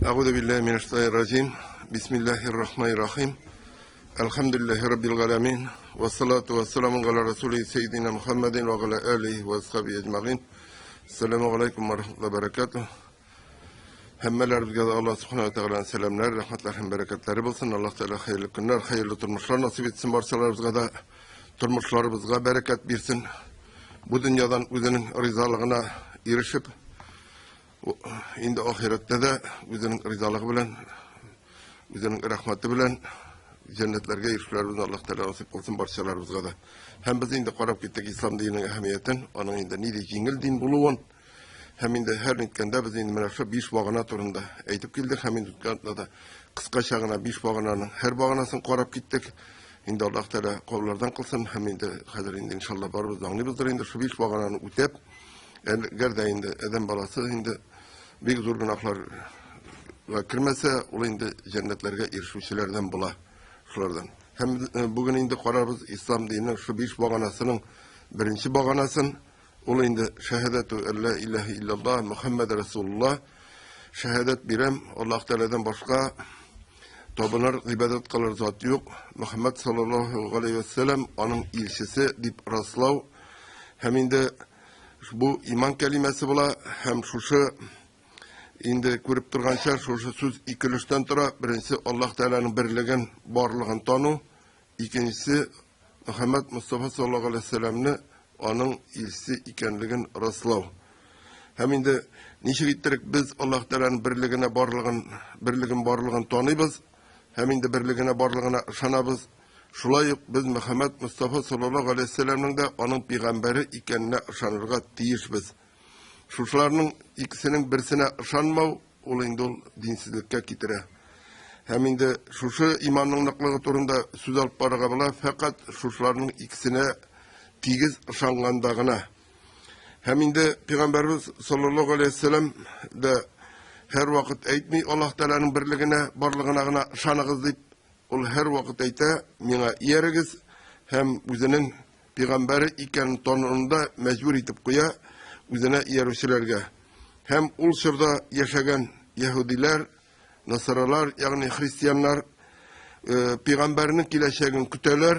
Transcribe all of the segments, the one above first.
Euzu billahi mineşşeytanirracim. Bismillahirrahmanirrahim. Elhamdülillahi rabbil alamin. Ve salatu vesselamu ala resulü seyyidina Muhammedin ve ala alihi ve ashabihi ecmaîn. Selamun aleyküm ve rahmetullahi ve berekatuh. Hemmelerimize Allah subhanahu ve teala'nın selamlar, rahmetler hem bereketleri bulsun. Allah Teala hayırlı günler, hayırlı turmuşlar nasip etsin. Barçalarımıza da turmuşlarımıza bereket versin. Bu dünyadan özünün rızalığına erişip indi ahirette de özünün rızalığı bilen, özünün rahmeti bilen cennetlerge erişlerimizi Allah Teala nasip olsun barçalarımıza da. Hem biz indi qarab gittik İslam dininin ehemmiyeten, onun indi neydi jingil din buluğun. Hem indi her nitkende biz indi menakşa 5 bağına turunda aytıp geldik. Hem indi da kıska şağına 5 bağınanın her bağınasını qarab gittik. İndi Allah Teala qollardan kılsın. Hem indi hazır indi inşallah barımız dağınımızdır. İndi şu 5 bağınanı ütep. Gerda indi eden balası indi bir zor günahlar kirmese ol indi cennetlerge erişmişlerden bula şulardan. Hem bugün indi qararız İslam dininin şu 5 bağanasının birinci bağanasın ol indi şehadetu en la ilahe illallah Muhammed Resulullah şehadet birem Allah Teala'dan başka tapınar ibadet kılar zat yok. Muhammed sallallahu aleyhi ve sellem onun ilçisi dip raslav. Hem indi bu iman kelimesi bula hem şu indi görüp turgança şu söz ikilişten tura. Birincisi Allah Teala'nın birliğin barlığını tanı. İkincisi Muhammed Mustafa sallallahu aleyhi ve sellem'ni onun ilçisi ikenligin raslav. Hem indi niçe gittirek biz Allah Teala'nın birliğine barlığını tanıyız. Hem indi birliğine barlığına şanabız. Şulayık biz Muhammed Mustafa sallallahu aleyhi ve sellem'nin de onun peygamberi ikenine şanırga tiyişbiz. Şuşlarının ikisinin birisine şanmav ol indi ol dinsizlikке kitire. Hem indi şuşu imanın naklığı turunda söz alıp baraga bula fakat şuşlarının ikisine tigiz şangandağına. Hem indi Peygamberimiz sallallahu aleyhi ve sellem de her vakit aytmay Allah Teala'nın birliğine barlığına şanıgız deyip ol her vakit ayta mena yerigiz hem özünün peygamberi iken tonunda mecbur etip koya özüne yerişlerge. Hem ul şurada yaşayan Yahudiler, Nasaralar yani Hristiyanlar peygamberinin kileşegin küteler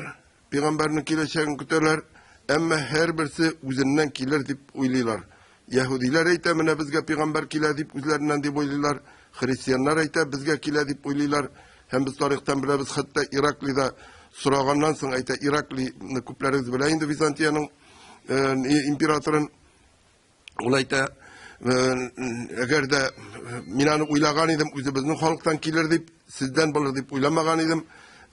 ama her birisi özünden kiler deyip uylilar. Yahudiler ayta mene bizge peygamber kile deyip özlerinden deyip uylilar. Hristiyanlar ayta bizge kile deyip uylilar. Hem biz tarihten biliriz hatta Irakli'de sorağandan sonra ayta Irakli'ni küpleriz bile indi Bizantiyanın imparatorun olayta eğer de minanı uylagan idim özü bizning halktan kiler deyip sizden bulur deyip uylamagan idim.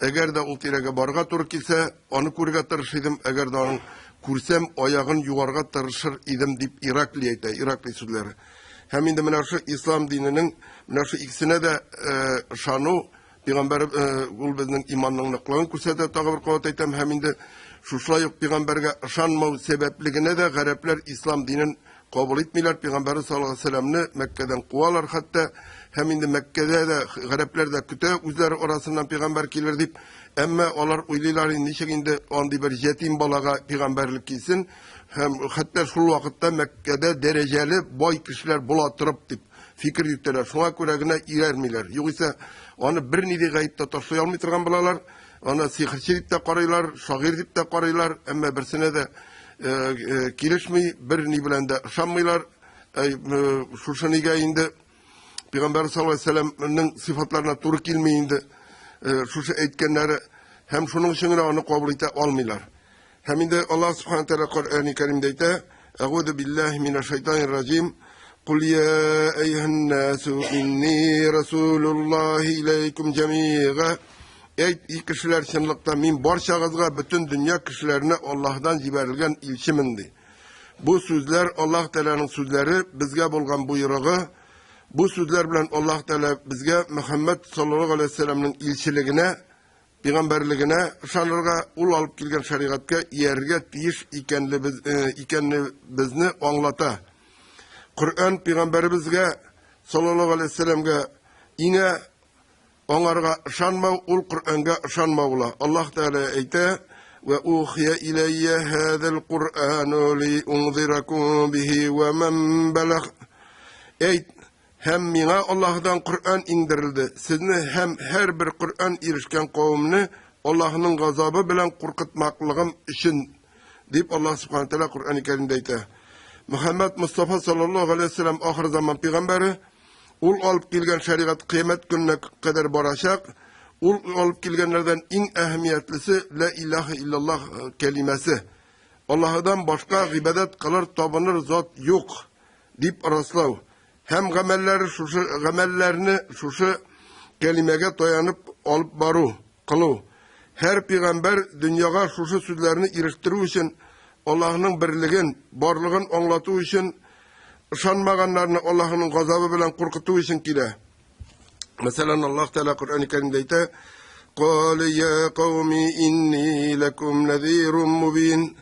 Eğer de ol terege barga to'g'ri kelsa onu ko'rga tirishdim. Eğer de onu ko'rsam oyog'in yuqoriga tirishir edim deyip Irakli ayta Irakli so'zlari. Hem indi mana shu islom dinining mana shu ikisine de şanu Peygamber ul bizning imanning niqligini ko'rsatadi. Tag'ir qavat aytam hem indi şuşlayıp peygamberge şanmav sebepligine de garipler İslam dinin kabul etmiyorlar. Peygamber sallallahu aleyhi ve sellem'ni Mekke'den kuvalar hatta hem indi Mekke'de de garipler de küte üzeri orasından peygamber gelir deyip ama onlar uylilar indi andi bir yetim balaga peygamberlik gitsin hem hatta şu vakitte Mekke'de dereceli boy kişiler bulatırıp deyip fikir yükteler. Şuna göre ilermiler. Yoksa onu bir nidi gayipte taşlay almay turgan bulalar. Ona sihirçi deyip de qaraylar, şagir deyip de qaraylar. Ama birisine de kilişmey, birini bilen de şanmaylar. Şu niga indi Peygamber sallallahu aleyhi ve sellem'nin sıfatlarına doğru gelmeyindi. Şu etkenleri hem şunun için onu kabul ete almaylar. Hem indi Allah subhanahu teala Kur'an-ı Kerim'de ite Euzu billahi mineşşeytanirracim. Kul ya eyyühennasu inni Resulullah ileykum cemi'a. Ey kişiler şınlıkta min barşağızga bütün dünya kişilerine Allah'tan ciberilgen ilçimindi. Bu sözler Allah Teala'nın sözleri bizge bulgan buyruğu. Bu sözler bilen Allah Teala bizge Muhammed sallallahu aleyhi ve sellem'nin ilçiliğine, peygamberliğine, şanlarga ul alıp gelgen şeriatka yerge tiyiş ikenli bizni anlata. Kur'an peygamberimizge sallallahu aleyhi ve sellem'ge yine onlarga şanmav ul Kur'an'ga şanmavla. Allah Teala ayta ve uhiye ileyye hadal Kur'anu li unzirakum bihi ve men belag. Ey hem mine Allah'dan Kur'an indirildi. Sizni hem her bir Kur'an erişken kavmini Allah'ın gazabı bilen korkutmaklığım için deyip Allah subhanahu teala Kur'an-ı Kerim'de ayta. Muhammed Mustafa sallallahu aleyhi ve sellem ahir zaman peygamberi, ul alıp gelgen şeriat kıyamet gününe kadar baracak. Ul alıp gelgenlerden en ehemmiyetlisi la ilahe illallah kelimesi. Allah'dan başka ibadet kılır tapınır zat yok deyip araslav. Hem gamellerini şuşu kelimege dayanıp alıp baru, kılu. Her peygamber dünyaya şuşu sözlerini eriştiru için Allah'ın birligin, barlığın anlatı için ışanmaganlarını Allah'ın gazabı bilen korkutu için kile. Mesela Allah Teala Kur'an-ı Kerim'de ayta: "Qâle ya kavmi inni lekum nezîrun mubîn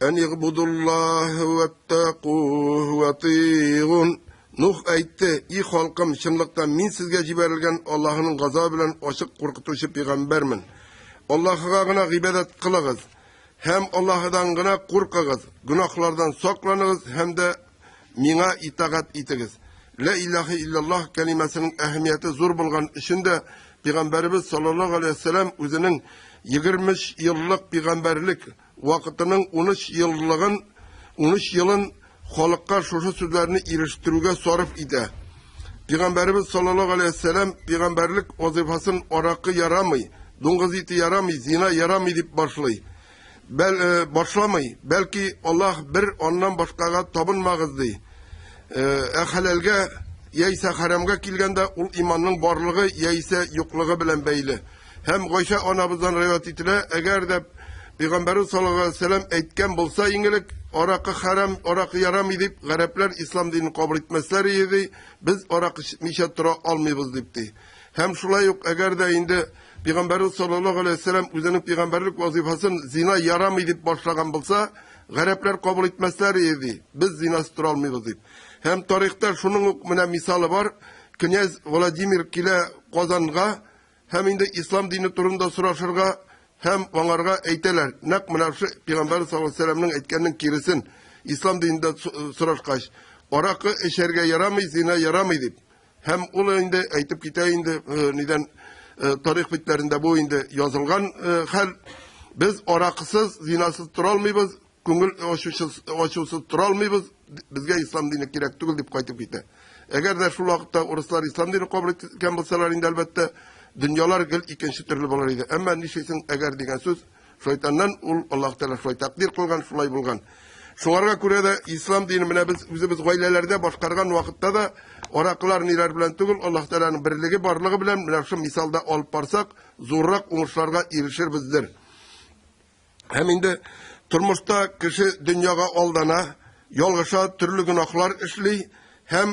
en i'budullâhe vettaqûhu ve Nuh aytdı: "Ey halkım, şınlıkta min sizge jiberilgen Allah'ın gazabı bilen açık korkutucu peygambermin. Allah'a gına ibadet kılığız. Hem Allah'dan gına korkağız. Günahlardan saklanığız hem de mina itaat itigiz." La ilahe illallah kelimesinin ehemmiyeti zor bulgan içinde Peygamberimiz sallallahu aleyhi ve sellem özünün 20 yıllık peygamberlik vakitinin 13 yılın halkka şu sözlerini eriştirüge sarf idi. Peygamberimiz sallallahu aleyhi ve sellem peygamberlik vazifasının orakı yaramay, dunguz iti yaramay, zina yaramay deyip başlamay. Belki Allah bir ondan başkaga tapınmağız dey. Halalga yaysa haramga kilgende ul imanның barlığı yaysa yokluğu bilen beyli. Hem Gayşe anabızdan rivayet etile, eğer de Peygamberimiz sallallahu aleyhi ve sellem etken bulsa ingilik orakı haram, orakı yaram edip garipler İslam dinini kabul etmezler idi. Biz orakı mişe tura almayız deyipti. Hem şulay yok, eğer de indi Peygamberimiz sallallahu aleyhi ve sellem özünün peygamberlik vazifasını zina yaram edip başlagan bulsa garipler kabul etmezler idi. Biz zinası tura almayız deyip. Hem tarihte şunun misali var. Knyaz Vladimir kile Kazan'a hem indi İslam dini turunda suraşırga hem onlarga eyteler. Nak mınavşı Peygamber sallallahu aleyhi ve sellem'nin etkeninin kirisin. İslam dininde suraşkaş. Orakı eşerge yaramay, zina yaramay deyip. Hem ulu indi eytip gite indi neden tarih bitlerinde bu indi yazılgan hal. Biz orakısız, zinasız turalmayız. Kungul oşusuz turalmayız. Bizge İslam dini kirek tugul deyip kaytıp gite. Eğer de şu vakitte Ruslar İslam dini kabul etken bulsalar indi elbette dünyalar gül ikinci türlü bularıydı. Ama nişeysin eğer degen söz şeytandan Allah Teala şöyle takdir kılgan, şulay bulgan. Şunlarga göre de İslam dinine biz özümüz gaylelerde başkargan vakitte de orakılar niler bilen tugul Allah Teala'nın birliği barlığı bilen şu misalda alıp barsak zorrak umuşlarga erişir bizdir. Hem indi turmuşta kişi dünyaya aldana, yolgışa türlü günahlar işli, hem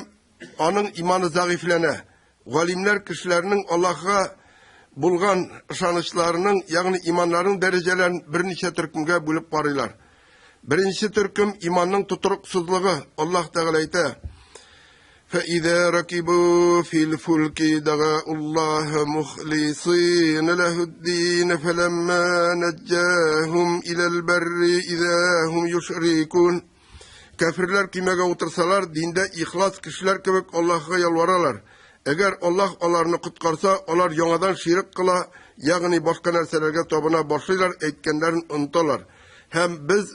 onun imanı zayıflene. Galimler kişilerinin Allah'a bulgan ışanışlarının, yani imanların derecelerini bir neçe türkümge bölüp barıylar. Birinci türküm imanın tuturuksuzluğu. Allah Teala ayta: فَإِذَا رَكِبُوا فِي الْفُلْكِ دَعَوُا اللّٰهَ مُخْلِصِينَ لَهُ الدِّينَ فَلَمَّا نَجَّاهُمْ إِلَى الْبَرِّ إِذَا هُمْ يُشْرِكُونَ. Kafirler kimege otursalar dinde ihlas kişiler kebek Allah'a yalvaralar. Eğer Allah onlarını kutkarsa onlar yanadan şirik kıla, yani başka nerselerge tabına başlaylar, etkenlerin unutarlar. Hem biz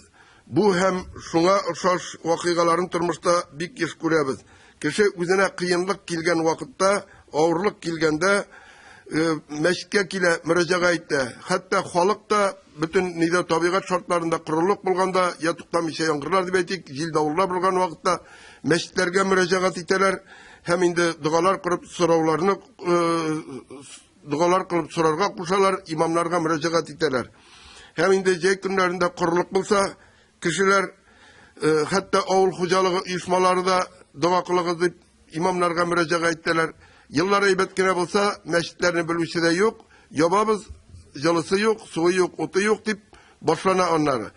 bu hem şuna uşaş vakıgaların turmuşta bir iş görüyoruz. Kişi üzerine kıyınlık kilgen vakitte, ağırlık kilgende meşke kile müracaat etti. Hatta halk da bütün nida tabiat şartlarında kuruluk bulganda yatıktan bir şey yankırlar diye ettik. Jil davullar bulgan vakitte meşitlerge müracaat ettiler. Hem indi dualar kırıp soravlarını dualar kılıp sorarga kuşalar, imamlarga müracaat ettiler. Hem indi cek günlerinde kuruluk bulsa kişiler hatta oğul hucalığı uyuşmaları da dua kılığız deyip imamlarga müracaat ettiler. Yıllar eybetkine bulsa meşitlerini bilmişi de yok. Yobabız jalısı yok, suyu yok, otu yok deyip başlana onları.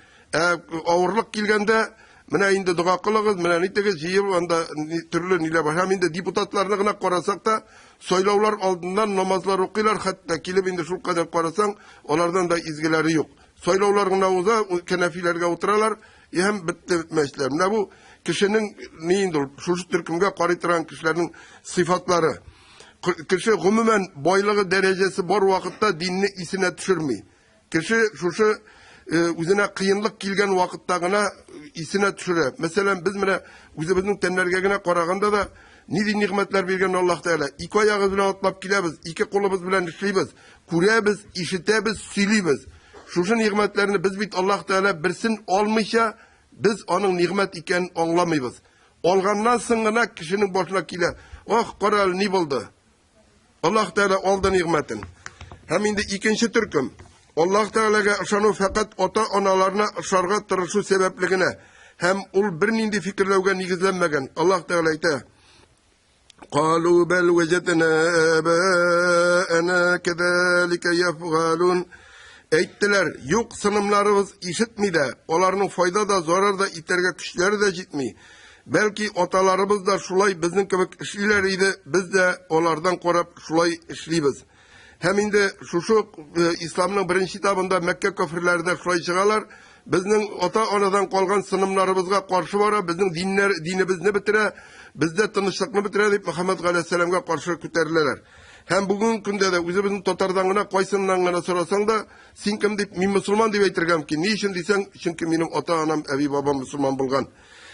Ağırlık gelgende mine indi dua kılığız, mine nitegi jiyip onda türlü nile var. Hem indi deputatlarını gına korasak da soylavlar aldından namazlar okuylar. Hatta kilip indi şu kadar korasan onlardan da izgileri yok. Soylavlar gına uza kenefilerge oturalar. Hem bitti meşitler. Ne bu? kişinin neyindir? Şu türkümge qaraytıran kişilerin sıfatları. Kişi gümümen boylığı derecesi bor vakitte dinini isine düşürmey. Kişi şu üzerine kıyınlık kilgen vakittagına isine düşüre. Mesela biz mine üzümüzün tenlergegine qaraganda da nidi nimetler bergen Allah Teala. İki ayağımız bilen atlap kilemiz, iki kolumuz bilen işleyimiz, kuruyemiz, işitemiz, söyleyimiz. Şu nimetlerini biz bit Allah Teala birsin olmayışa biz onun nimet iken anlamayız. Olgandan sonra kişinin başına kile. Oh qaral ne buldu? Allah Teala aldı nimetin. Hem indi ikinci türküm. Allah Teala'ga ışanu fakat ota-onalarına ışarga tırışı sebepligine hem ul bir nindi fikirlevge nigizlenmegen. Allah Teala ite. قالوا بل وجدنا آباءنا كذلك يفعلون. Eyttiler, yok sınımlarımız işitmeydi. Onların fayda da zarar da iterge kişileri de gitmiyor. Belki atalarımız da şulay bizim gibi işleriydi. Biz de onlardan korap şulay işliyiz. Hem indi şu İslam'ın birinci kitabında Mekke kafirlerinde şulay çıkarlar. Bizim ota-onadan kalgan sınımlarımızga karşı var. Bizim dinimiz ne bitire? Bizde tanışlıkını bitire deyip Muhammed Aleyhisselam'a karşı küterler. Hem bugün günde de bizim totardan gına koysundan gına sorasan da sen kim deyip min Müslüman deyip aytırgam ki. Niçin desen çünkü benim ota-anam, evi babam Müslüman bulgan.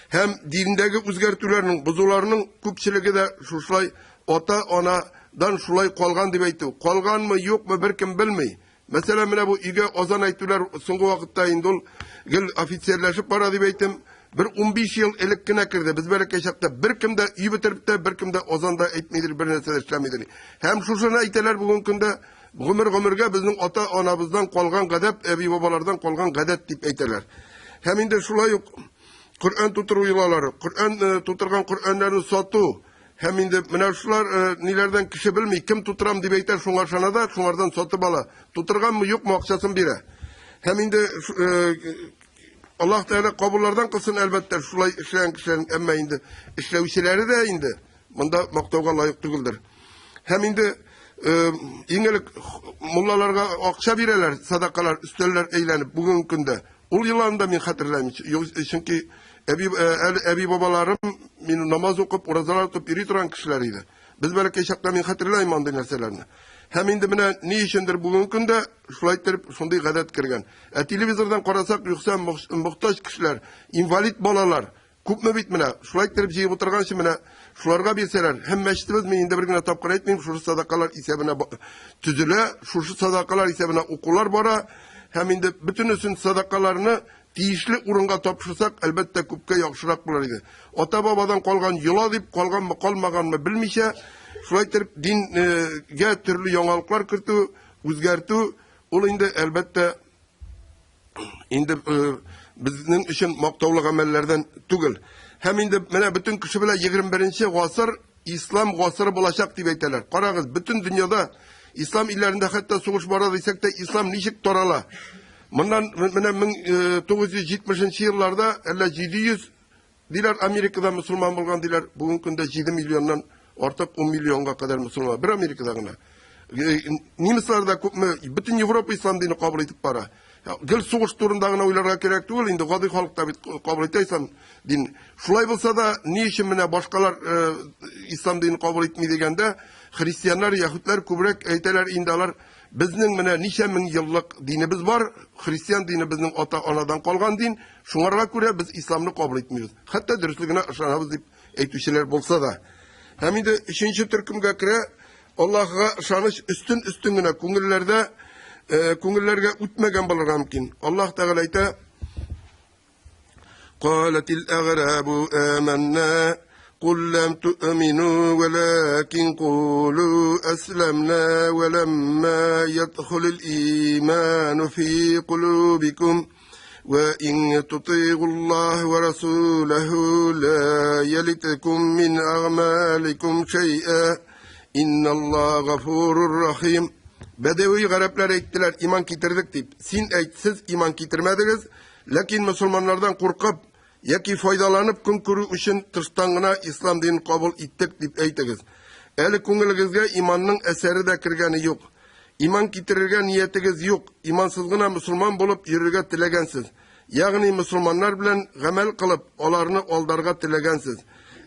Hem dinindeki özgertülerinin, buzularının köpçülüğü de şuşlay ota-onadan şulay kalgan deyip aytı. Kalgan mı yok mu bir kim bilmey. Mesela mine bu üge ozan ayttılar soğuk vakitte indol gel ofisiyerleşip para deyip aytım. Bir 15 yıl elikkine kirdi. Biz böyle keşakta bir kimde iyi bitirip de bir kimde ozanda etmeydir, bir nesel işlemeydir. Hem şuşuna ayteler bugün günde gümürge bizim ota-onabızdan kalgan gadep, evi babalardan kalgan gadet deyip ayteler. Hem indi şulay yok. Kur'an tuturuyorlar. Kur'an tuturgan Kur'anlarını satı. Hem indi mine şular nelerden kişi bilmiyor. Kim tuturam deyip ayter şunlar şanada, şunlardan satı bala. Tuturgan mı yok mu akçasın bire. Hem indi Allah Teala kabullardan kılsın elbette şulay işleyen kişilerin emme indi. İşlevişileri de indi. Bunda maktavga layık değildir. Hem indi İngelik mullalarga akça bireler, sadakalar, üsteller eğlenip bugün günde. Ol yıllarında min hatırlayayım. Çünkü ebi babalarım min namaz okup, orazalar tutup iri duran kişileriydi. Biz böyle keşakta min hatırlayayım andı neselerini. Hem indi mine ne işindir bugün günde şulay terip şunday gadet kirgen. Televizordan qarasak yoksa muhtaç kişiler, invalid balalar, kup mu bitmine, şulay terip jeyip oturgan şimine, şularga bilseler, hem meştimiz mi indi bir güne tapkır etmeyeyim, şu sadakalar isebine tüzüle, şu sadakalar isebine okullar bara, hem indi bütünüsün sadakalarını tiyişli urunga topşırsak elbette kupke yakşırak bularıydı. Ota babadan kalgan yola deyip kalgan mı kalmagan mı bilmişe, şulay terip dinge türlü yangalıklar kırtı, özgertü, ol indi elbette indi bizim için maktavlık amellerden tügül. Hem indi mene bütün kişi bile 21. asır İslam asırı bulaşak deyip eyteler. Qarağız bütün dünyada İslam illerinde hatta soğuş bara deysek de İslam nişik torala. Bundan mene 1970 yıllarda 700 diler Amerika'da Müslüman bulgan diler. Bugün günde 7 milyondan artık 10 milyonga kadar Müslüman. Bir Amerika'da gına. Nimislarda bütün Avrupa İslam dini kabul edip para. Gel soğuş turundağına oylarga kerek değil. Indi gadi halkta kabul eteysen din. Şulay bulsa da ne için mine başkalar İslam dini kabul etmeyi degende Hristiyanlar, Yahutlar kübrek eyteler indalar. Bizning mine nice min yıllık dinimiz var. Hristiyan dini bizning ota-onadan kalgan din. Şunlarga göre biz İslam'ını kabul etmiyoruz. Hatta dürüstlüğüne ışanabız deyip eytüşeler bolsa da. Hem indi üçüncü türkümge kire Allah'a ışanış üstüngüne köngüllerde köngüllerge ütmegen bolurga mümkin. Allah Teala ayta Qalatil a'rabu amanna قل لم تؤمنوا ولكن قولوا أسلمنا ولما يدخل الإيمان في قلوبكم وإن تطيعوا الله ورسوله لا يلتكم من أعمالكم شيئا إن الله غفور رحيم. Bedevi garipler ettiler, iman getirdik deyip. Sin siz iman getirmediniz. Lakin Müslümanlardan korkup, yaki faydalanıp gün körü için tırstangına İslam dinini kabul ettik deyip eytiniz. Eli köngülünüzge imanның eseri de kirgeni yok. İman getirirge niyetiniz yok. İmansızgına Müslüman bulup yürürge tilegensiz. Ягъни мусулманнар белән гамәл кылып, аларны алдарга теләгәнсез.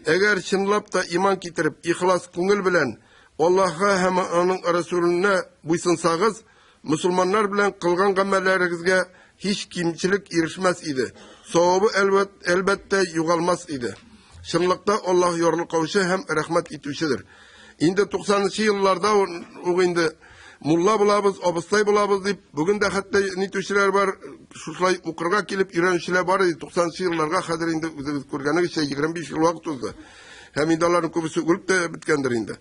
Әгәр чынлап та иман китереп, ихлас күңел белән Аллаһка һәм аның Расулына буйсынсагыз, мусулманнар белән кылган гамәлләрегезгә hiç kimçilik erişmez idi. Savabı elbette yugalmaz idi. Şınlıkta Allah yorlu kavuşu hem rahmet etmişidir. İndi 90'lı yıllarda o indi mulla bulabız, abıstay bulabız deyip, bugün de hatta nitüşler var, şuşlay okurga kelip öğrenişler var idi. 90'lı yıllarga kadar indi kurganı şey 25 yıl vakit oldu. Hem indaların kubisi ölüp de bitkendir indi.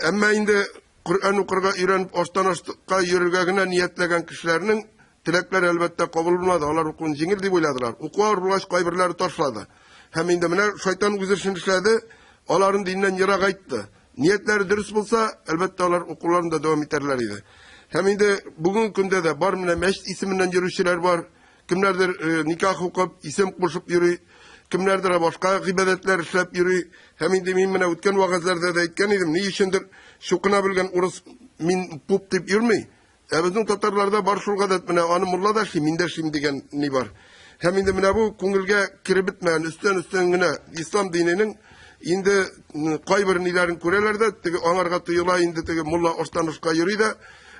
Ama indi Kur'an okurga öğrenip açtan açtıkka yürürgâgine niyetlegen kişilerinin tilekler elbette kabul bulmadı. Onlar okun jengil deyip oyladılar. Okuğa rulaş kaybırları taşladı. Hem indi mine şeytan üzerşin işledi. Onların dininden yırak ayttı. Niyetleri dürüst bulsa elbette onlar okullarında devam ederler idi. Hem indi bugün günde de bar mine meşt isiminden yürüyüşler var. Kimlerdir nikah okup isim koşup yürüy. Kimlerdir başka ibadetler işlep yürüy. Hem indi min mine ötken vakazlarda da etken idim. Ne işindir şukuna bilgen urus min pup deyip yürümey. Bizim Tatarlarda bar şul gadet mine anı mulla da şi minde şim degen ne var. Hem indi mine bu kungilge kirip bitmeyen üstten güne İslam dininin indi kaybır nilerin kurelerde tege anarga tuyula indi tege mulla ostanışka yürüy de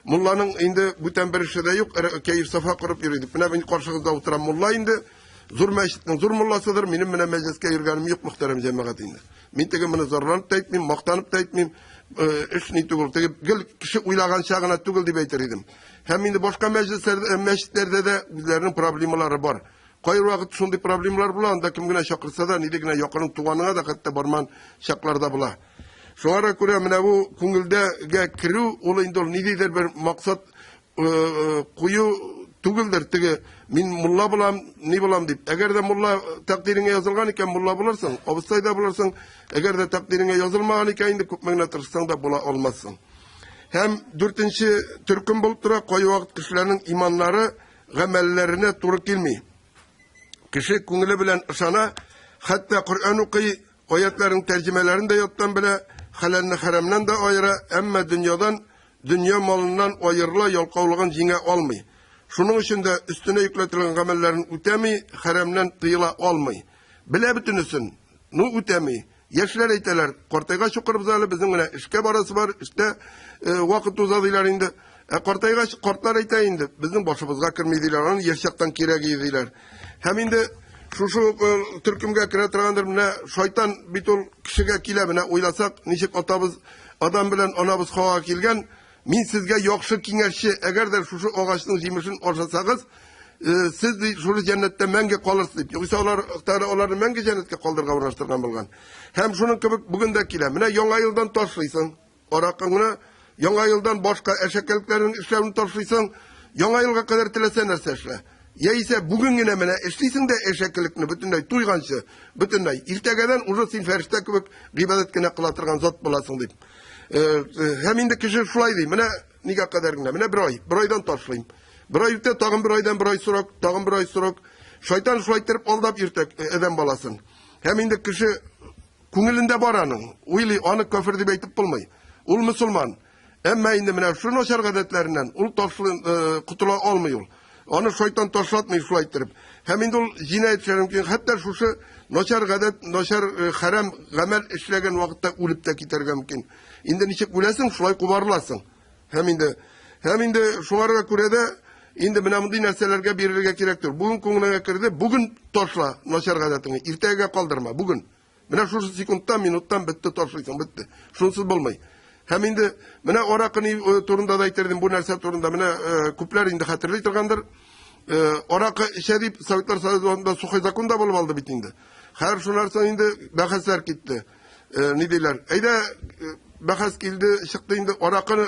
mullanın indi büten bir işe de yok keyif safa kurup yürüydü. Mine ben karşınızda oturan mulla indi zur meşitinin zur mullasıdır. Benim mine mecliske yürgenim yok muhterem cemaat indi. Min tege mine zorlanıp da etmeyim, maktanıp da etmeyim. İşini tugul. Gel kişi uylagan şağına tugul diye beytirdim. Hem indi başka meşritlerde de bizlerin problemleri var. Kayır vakit şundi problemler bulan da kim güne şakırsa da nidi güne yakının tuğanına da hatta barman şaklarda bula. Şuara göre mine bu kungilde kiri olayında nididir bir maksat kuyu tuguldur. Min mulla bulam, ne bulam deyip. Eğer de mulla takdirine yazılgan iken mulla bularsan, abıstayda bularsan, eğer de takdirine yazılmagan iken indi köpmegine tırışsan da bula olmazsın. Hem 4. Türk'ün bulup tura koyu vakit kişilerin imanları, gamellerine turu kelmey. Kişi kungile bilen ışana, hatta Kur'an okuy, ayetlerin tercümelerini de yottan bile, halenni haremden de ayıra, emme dünya malından ayırla yolkavlığın jine olmay. Şunun için de üstüne yükletilen gamellerin ütemi, haremden tıyıla olmay. Bile bütünüsün, nu ütemi. Yaşlar eyteler, kortayga şukur bizalı bizim güne işke barası var, işte vakit uzadılar indi. Kortayga kortlar eyte indi, bizim başımızga kirmeydiler, onu yaşaktan kirek yediler. Hem indi şu Türk'ümge kire tırgandır, mine şeytan bitul kişiye kile bine oylasak, nişik atabız, adam bilen anabız hava kilgen, min sizge yokşu kingerşi, eğer de şu ağaçın jimişin orşasağız, siz de şu cennette menge kalırsınız. Yoksa onları menge cennette kaldırga uğraştırgan bulgan. Hem şunun gibi bugün de kile, mine yonga yıldan taşlıysan, orakını yonga yıldan başka eşekliklerin işlerini taşlıysan, yonga yılga kadar tilesen erseşle. Ya ise bugün yine mene eşliysin de eşeklikini bütünley tuyganşı, bütünley. İltegeden uzun sin ferişte gibi gıbedetkine kılatırgan zat bulasın deyip. Hem indi kişi şulay deyim, mene nikah kaderine, mene bir aydan taşlayayım. Bir ay yütte, tağın bir aydan bir ay sorak, tağın bir ay sorak. Şeytan şulaytırıp aldap yürtek eden balasın. Hem indi kişi kungilinde baranın, uyli anı köfür deyip eytip bulmay. Ul Müslüman. Emme indi mene şu noşar gadetlerinden, ul taşlığın kutula olmuyor. Onu şeytan taşlatmayı şulaytırıp. Hem indi ul cinayet şerim hatta şu noşar gadet, noşar harem, gamel işlegen vakitte ulip de kiterge mümkün. İndi nişek ulesin, şulay kubarlasın. Hem indi şuara kurede, indi binamıdi nerselerge birirge kirektir. Bugün kunguna kirdi, bugün toşla noşar gadetini, irtege kaldırma, bugün. Bina şu sekunddan, minuttan bitti toşlaysın, bitti. Şunsuz bulmay. Hem indi, bina orakını turunda da itirdim, bu nerse turunda, bina kuplar indi hatırlaytırgandır. Orakı işe deyip, Sovetler Sovyeti'nde Suhay Zakun'da bulup aldı bitindi. Her şunlarsa indi, bahaslar gitti. Ne deyler? Eyde, bahas geldi, çıktı indi, orakını,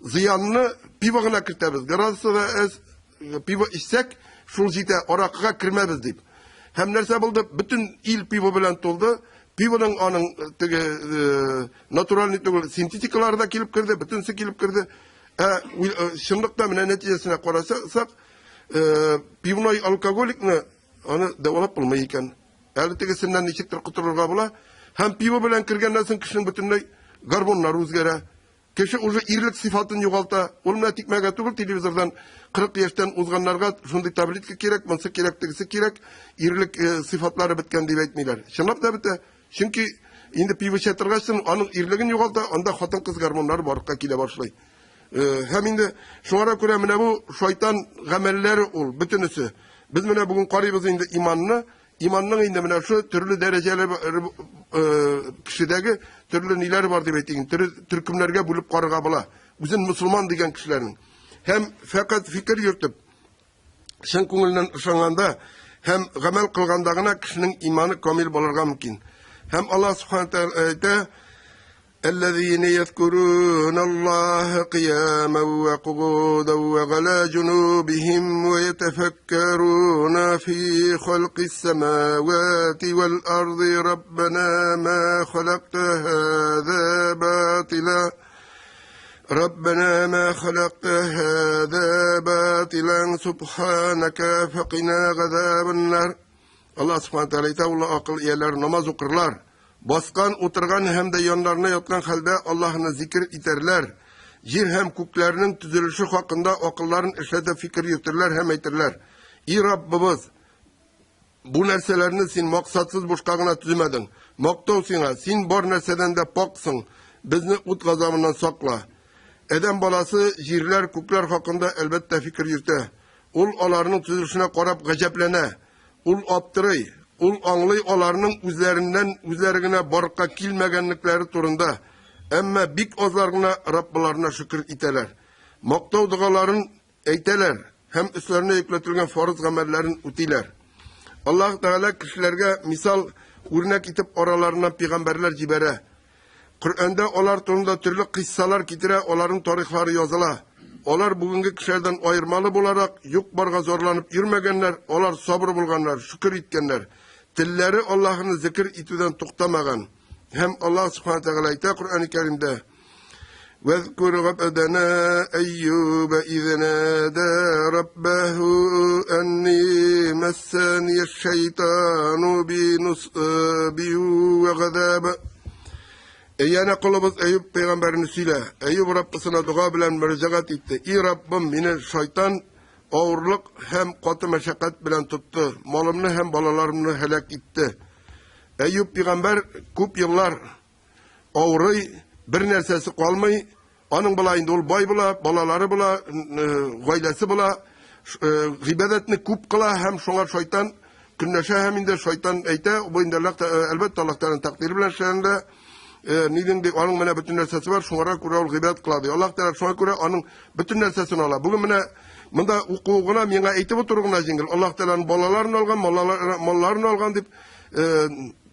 ziyanını pivagına kirtemiz. Garası da ez piva içsek, şul jite orakıga kirmemiz deyip. Hem nerse buldu, bütün il piva bilen toldu. Pivanın onun natural nitogul sintetikalarda kilip kirdi, bütünsi kilip kirdi. Şınlıkta mine neticesine korasak, pivnoy alkogolikni onu develop bulmayı iken. Elbette içiktir kutururga bula. Hem piva bilen kirgen nesin kişinin bütünley garbonlar uzgara. Kişi уже ирлек сыйфатын югалта. Ул менә тикмәгә түгел, телевизордан 40 яшьтән узганнарга шундый таблетка кирәк, монсы кирәк, тегесе кирәк, ирлек сыйфатлары беткән дип әйтмиләр. Чынлап да бетә. Чөнки инде пиво эчә торгачтан аның ирлеген югалта, анда хатын-кыз гормоннары барлыкка килә башлый. Һәм инде шуңара күрә менә бу шайтан гамәлләре ул бөтенесе. Без менә бүген карыйбыз инде иманны, иманның инде менә шу төрле дәрәҗәләр кешедәге төрле ниләр бар дип әйтик, төркемнәргә бүлеп карарга була. Үзен мусулман дигән кешеләрнең. Һәм фақат фикер йөртеп, чын күңеленнән ышанганда һәм гамәл кылганда гына кешенең иманы камил булырга мөмкин. Һәм Аллаһ Субханаһу ва Тааля әйтә: الذين يذكرون الله قياما وقعودا وعلى جنوبهم ويتفكرون في خلق السماوات والأرض ربنا ما خلقت هذا باطلا سبحانك فقنا عذاب النار. الله سبحانه وتعالى تولى أقل إيالر نماز وقرلار Baskan oturgan hem de yanlarına yatkan halde Allah'ını zikir iterler. Jir hem kuklarının tüzülüşü hakkında akılların işlede fikir yürütürler hem etirler. İyi Rabbimiz, bu nerselerini sin maksatsız boşkağına tüzümedin. Maktav sina, sin bar nerseden de paksın. Bizni ut gazabından sakla. Eden balası jirler kuklar hakkında elbette fikir yürüte. Ul alarının tüzülüşüne karab geceplene. Ul aptırıy. Ул аңлый аларның үзләренә барыкка килмәгәнлекләре турында. Әмма бик азлар гына Раббыларына шөкер итәләр. Мактау дугаларын әйтәләр һәм өсләренә йөкләтелгән фарыз гамәлләрен үтиләр. Аллаһ Тәгалә кешеләргә мисал үрнәк итеп араларыннан пәйгамбәрләр җибәрә. Коръәндә алар турында төрле кыссалар китерә, аларның тарихлары языла. Алар бүгенге кешеләрдән аермалы буларак юк барга зорланып йөрмәгәннәр, алар сабыр булганнар, шөкер иткәннәр. Tillləri Allah'ını zikir itüden tuktamagan. Hem Allah subhanahu teala ayta Kur'an-ı Kerim'de وَذْكُرْ غَبْدَنَا أَيُّوبَ إِذْ نَادَى رَبَّهُ أَنِّي مَسَّنِيَ الشَّيْطَانُ بِنُصْبٍ وَعَذَابٍ. Yani kulumuz Eyüp peygamberini söyle. Eyüp Rabbisine dua bilen müracaat etti. İyi Rabbim beni şeytan ağırlık hem katı meşakkat bilen tuttu. Malımını hem balalarımı helak etti. Eyüp peygamber küp yıllar ağırı bir nersesi kalmayı, onun balayında ol bay bula, balaları bula, gailesi bula, gıybedetini küp kıla hem şuna şeytan künneşe hem inde şeytan eyte, bu inde elbette Allah'tan takdiri bilen şeyinde nidin de onun mene bütün nersesi var, şunlara kura ol gıybet kıladı. Allah Teala şuna kura onun bütün nersesini ala. Bugün mene Mında hukukuna mena eğitim oturğuna jingil. Allah Teala'nın balalarını algan, mallarını algan deyip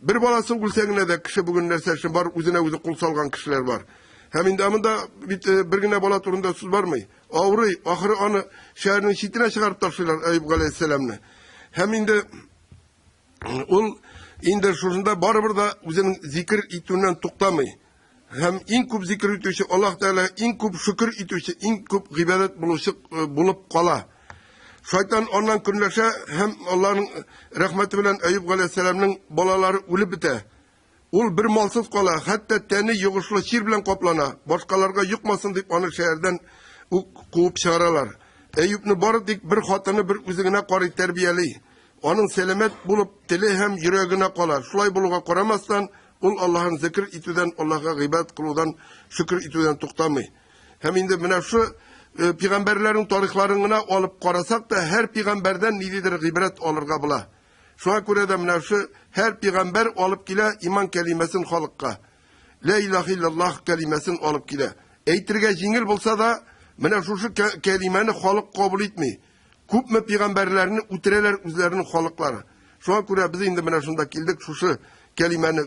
bir balasını gülsegine de kişi bugün nersesi var, üzerine üzü kul salgan kişiler var. Hem indi amında bir güne bala turunda söz var mı? Ağrı, ahırı anı şehrin şiitine çıkarıp taşıyorlar Eyüp Aleyhisselam'ını. Hem indi indi şurunda bar burada üzerinin zikir itünden tuktamay. Hem in küp zikir itüçü Allah Teala in küp şükür itüçü in küp gıybet bulup kala. Şeytan ondan künleşe hem Allah'ın rahmeti bilen Eyüp Aleyhisselam'ın balaları ölüp bite. Ul bir malsız kala hatta teni yığışlı şir bilen koplana. Başkalarga yıkmasın deyip onu şehirden kuvup çağırırlar. Eyüp'nü barı dik bir hatını bir üzerine karı terbiyeli. Onun selamet bulup dili hem yüreğine kala. Şulay buluğa koramazsan ul Allah'ın zikir itüden, Allah'a gıybet kılıdan, şükür itüden tuktamay. Hem indi mine şu peygamberlerin tarihlarına alıp karasak da her peygamberden nididir gıybet alırga bula. Şuna göre de mine şu her peygamber alıp gile iman kelimesin halıkka. La ilahe illallah kelimesin alıp gile. Eytirge jingil bulsa da mine şu kelimeni halık kabul etmeyi. Küp mü peygamberlerini utireler üzerinin halıkları. Şuna göre biz indi mine şunda kildik şu kelimeni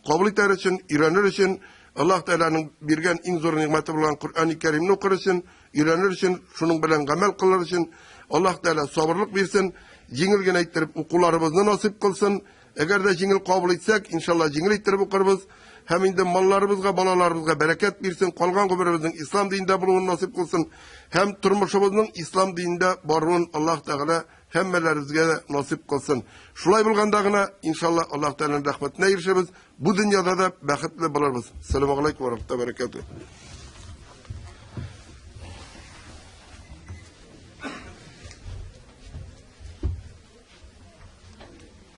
kabul eder için, öğrenir için, Allah Teala'nın birgen en zor nimeti olan Kur'an-ı Kerim'ini okur için, öğrenir için, şunun bilen gamel kılır için, Allah Teala sabırlık versin, jingil ettirip okularımızı nasip kılsın. Eğer de jingil kabul etsek, inşallah jingil ettirip okuruz. Hem indi mallarımızga, balalarımızga bereket versin, kalgan ömrümüzün İslam dininde bulunun nasip kılsın. Hem turmuşumuzun İslam dininde barın Allah Teala hemmelerimizge nasip kılsın. Şulay bulgandağına inşallah Allah Teala'nın rahmetine erişiriz. Bu dünyada da bəxtli buluruz. Selamun aleyküm ve rahmetullahi ve berekatuhu.